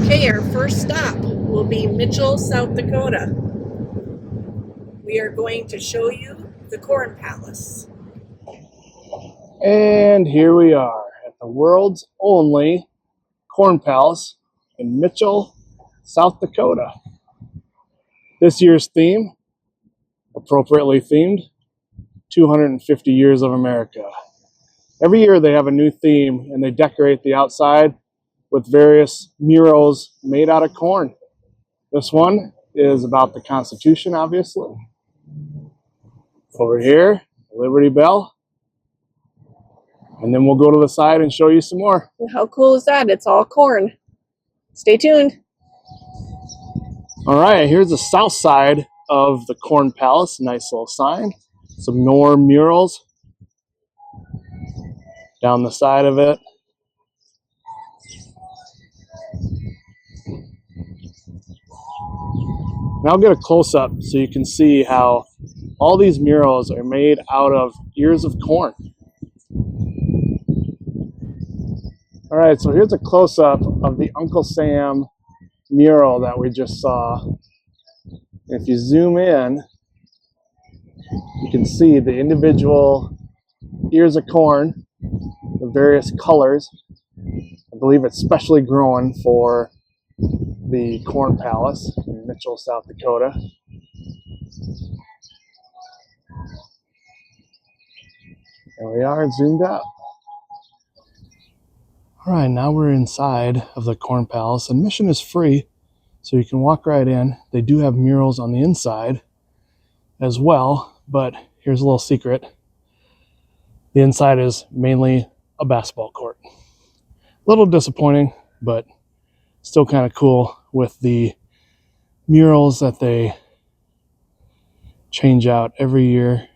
Okay, our first stop will be Mitchell, South Dakota. We are going to show you the Corn Palace. And here we are at the world's only Corn Palace in Mitchell, South Dakota. This year's theme, appropriately themed, 250 Years of America. Every year they have a new theme and they decorate the outside with various murals made out of corn. This one is about the Constitution, obviously. Over here, Liberty Bell. And then we'll go to the side and show you some more. How cool is that? It's all corn. Stay tuned. All right, here's the south side of the Corn Palace. Nice little sign. Some more murals down the side of it. Now I'll get a close-up so you can see how all these murals are made out of ears of corn. All right, so here's a close-up of the Uncle Sam mural that we just saw. If you zoom in, you can see the individual ears of corn, the various colors. I believe it's specially grown for the Corn Palace in Mitchell, South Dakota. There we are, zoomed out. All right, now we're inside of the Corn Palace. Admission is free, so you can walk right in. They do have murals on the inside as well, but here's a little secret. The inside is mainly a basketball court. A little disappointing, but still kind of cool with the murals that they change out every year.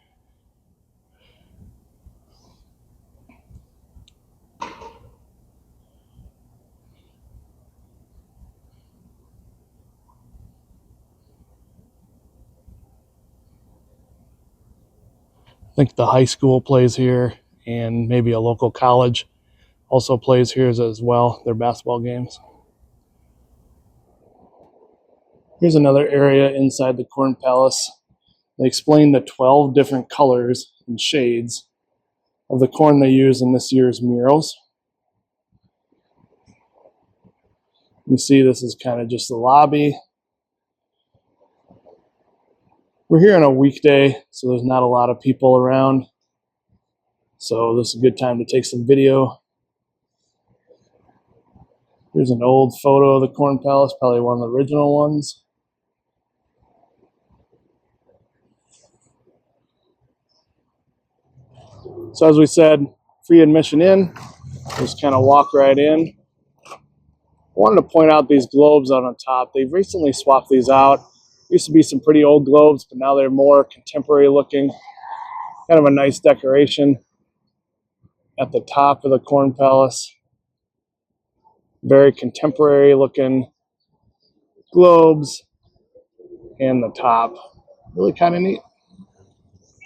I think the high school plays here, and maybe a local college also plays here as well, their basketball games. Here's another area inside the Corn Palace. They explain the 12 different colors and shades of the corn they use in this year's murals. You see this is kind of just the lobby. We're here on a weekday, so there's not a lot of people around. So this is a good time to take some video. Here's an old photo of the Corn Palace, probably one of the original ones. So as we said, free admission in. Just kind of walk right in. I wanted to point out these globes out on top. They've recently swapped these out. Used to be some pretty old globes, but now they're more contemporary looking. Kind of a nice decoration at the top of the Corn Palace. Very contemporary looking globes and the top. Really kind of neat.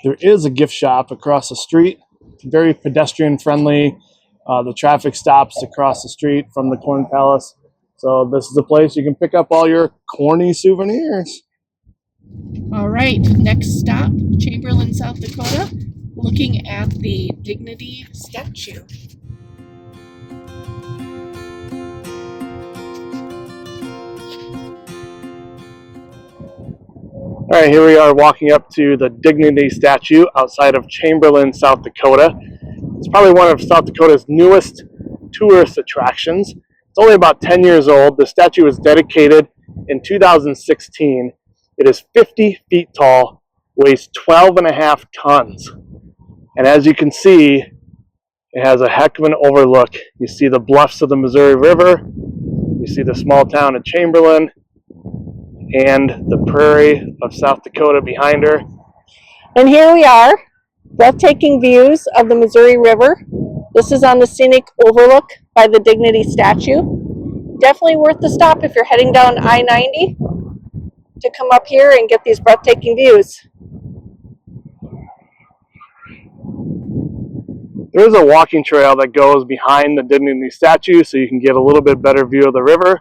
There is a gift shop across the street. Very pedestrian friendly. The traffic stops across the street from the Corn Palace. So this is a place you can pick up all your corny souvenirs. All right, next stop, Chamberlain, South Dakota, looking at the Dignity statue. All right, here we are walking up to the Dignity statue outside of Chamberlain, South Dakota. It's probably one of South Dakota's newest tourist attractions. It's only about 10 years old. The statue was dedicated in 2016. It is 50 feet tall, weighs 12.5 tons. And as you can see, it has a heck of an overlook. You see the bluffs of the Missouri River. You see the small town of Chamberlain and the prairie of South Dakota behind her. And here we are, breathtaking views of the Missouri River. This is on the scenic overlook by the Dignity statue. Definitely worth the stop if you're heading down I-90 to come up here and get these breathtaking views. There's a walking trail that goes behind the dignity statue so you can get a little bit better view of the river.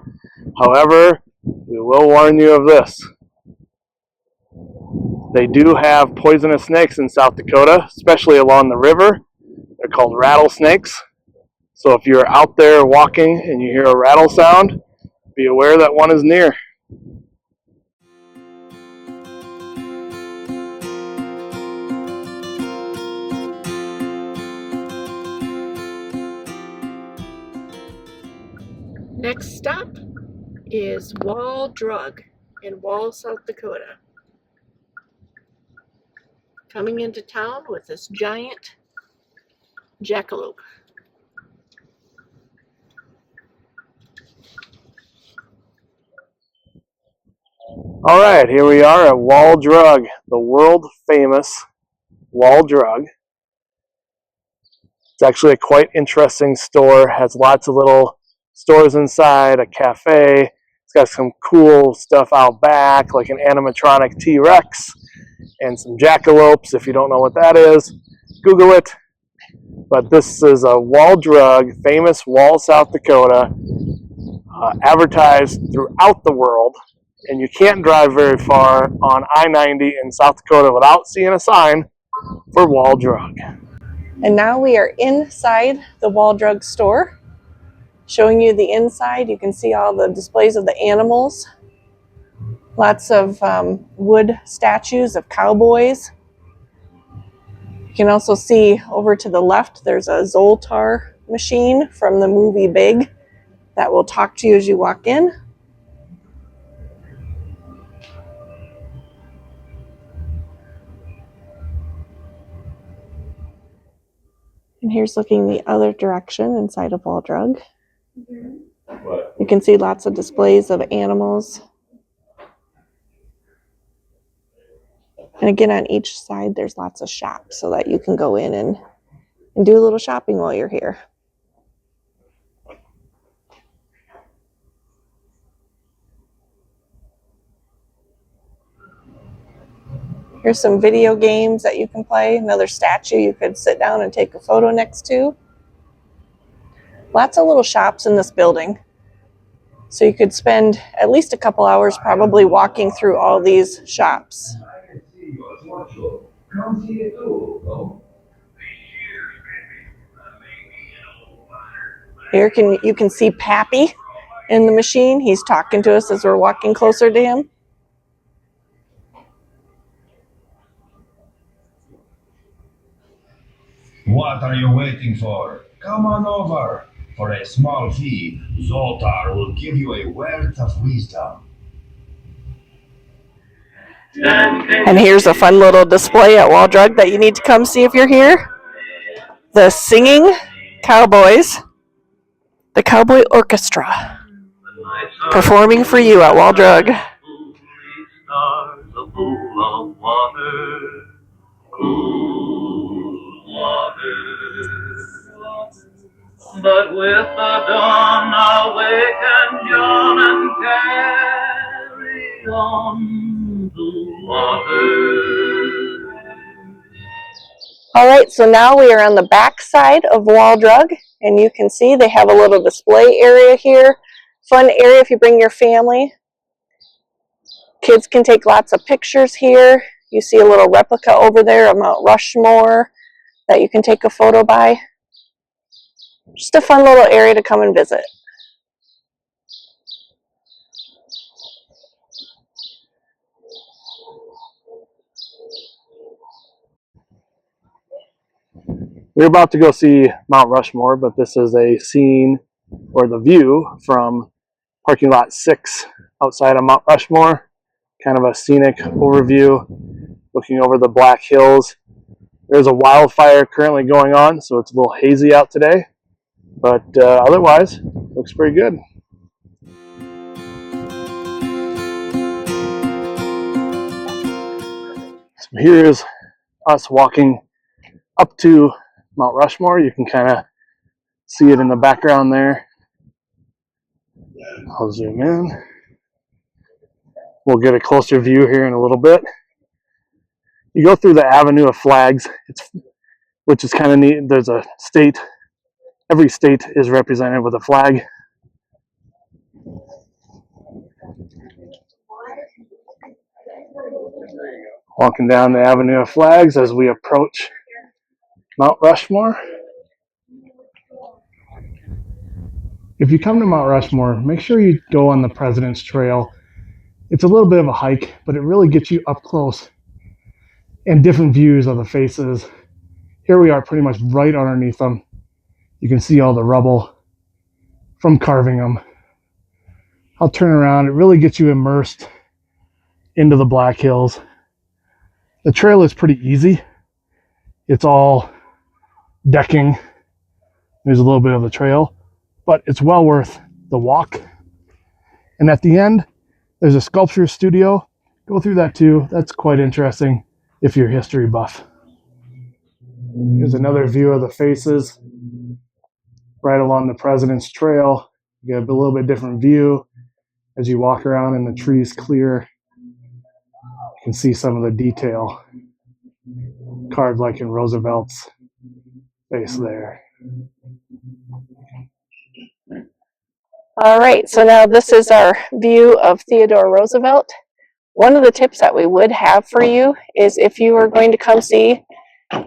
However, we will warn you of this. They do have poisonous snakes in South Dakota, especially along the river. They're called rattlesnakes. So if you're out there walking and you hear a rattle sound, be aware that one is near. Next stop is Wall Drug in Wall, South Dakota. Coming into town with this giant jackalope. All right, here we are at Wall Drug, the world famous Wall Drug. It's actually a quite interesting store. It has lots of little stores inside, a cafe. It's got some cool stuff out back, like an animatronic T-Rex and some jackalopes. If you don't know what that is, Google it. But this is a Wall Drug, famous Wall, South Dakota, advertised throughout the world. And you can't drive very far on I-90 in South Dakota without seeing a sign for Wall Drug. And now we are inside the Wall Drug store, showing you the inside. You can see all the displays of the animals. Lots of wood statues of cowboys. You can also see over to the left, there's a Zoltar machine from the movie Big that will talk to you as you walk in. And here's looking the other direction inside of Wall Drug. You can see lots of displays of animals. And again, on each side, there's lots of shops so that you can go in and do a little shopping while you're here. Here's some video games that you can play. Another statue you could sit down and take a photo next to. Lots of little shops in this building. So you could spend at least a couple hours probably walking through all these shops. Here you can see Pappy in the machine. He's talking to us as we're walking closer to him. What are you waiting for? Come on over. For a small fee, Zoltar will give you a wealth of wisdom. And here's a fun little display at Wall Drug that you need to come see if you're here. The singing cowboys, the Cowboy Orchestra, performing for you at Wall Drug. But with the dawn awaken John and carry on the water. All right, so now we are on the back side of Wall Drug, and you can see they have a little display area here. Fun area if you bring your family. Kids can take lots of pictures here. You see a little replica over there of Mount Rushmore that you can take a photo by. Just a fun little area to come and visit. We're about to go see Mount Rushmore, but this is a scene or the view from parking lot 6 outside of Mount Rushmore. Kind of a scenic overview looking over the Black Hills. There's a wildfire currently going on, so it's a little hazy out today, but otherwise looks pretty good. So here's us walking up to Mount Rushmore. You can kind of see it in the background there. I'll zoom in. We'll get a closer view here in a little bit. You go through the Avenue of Flags. It's which is kind of neat. There's a state, every state is represented with a flag. Walking down the Avenue of Flags as we approach Mount Rushmore. If you come to Mount Rushmore, make sure you go on the President's Trail. It's a little bit of a hike, but it really gets you up close and different views of the faces. Here we are pretty much right underneath them. You can see all the rubble from carving them. I'll turn around. It really gets you immersed into the Black Hills. The trail is pretty easy. It's all decking. There's a little bit of the trail, but it's well worth the walk. And at the end, there's a sculpture studio. Go through that too. That's quite interesting if you're a history buff. Here's another view of the faces right along the President's Trail. You get a little bit different view as you walk around and the trees clear. You can see some of the detail carved like in Roosevelt's face there. All right, so now this is our view of Theodore Roosevelt. One of the tips that we would have for you is if you are going to come see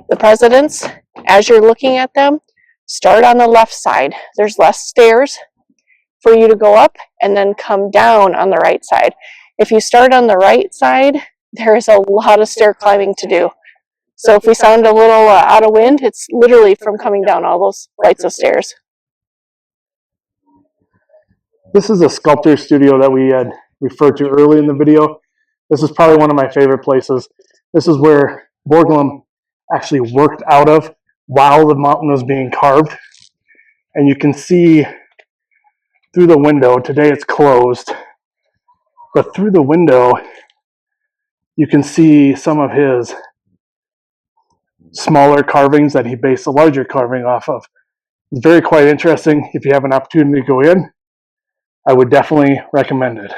the presidents, as you're looking at them, start on the left side. There's less stairs for you to go up and then come down on the right side. If you start on the right side, there is a lot of stair climbing to do. So if we sound a little out of wind, it's literally from coming down all those flights of stairs. This is a sculptor studio that we had referred to early in the video. This is probably one of my favorite places. This is where Borglum actually worked out of while the mountain was being carved. And you can see through the window, today it's closed, but through the window, you can see some of his smaller carvings that he based a larger carving off of. It's very quite interesting. If you have an opportunity to go in, I would definitely recommend it.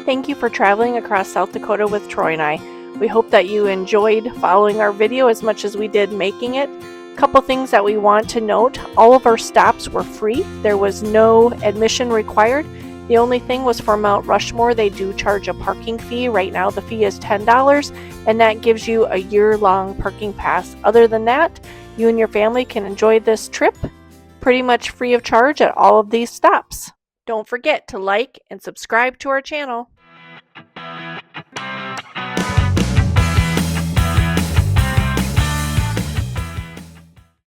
Thank you for traveling across South Dakota with Troy and I. We hope that you enjoyed following our video as much as we did making it. Couple things that we want to note: all of our stops were free. There was no admission required. The only thing was for Mount Rushmore, they do charge a parking fee. Right now the fee is $10, and that gives you a year-long parking pass. Other than that, you and your family can enjoy this trip pretty much free of charge at all of these stops. Don't forget to like and subscribe to our channel.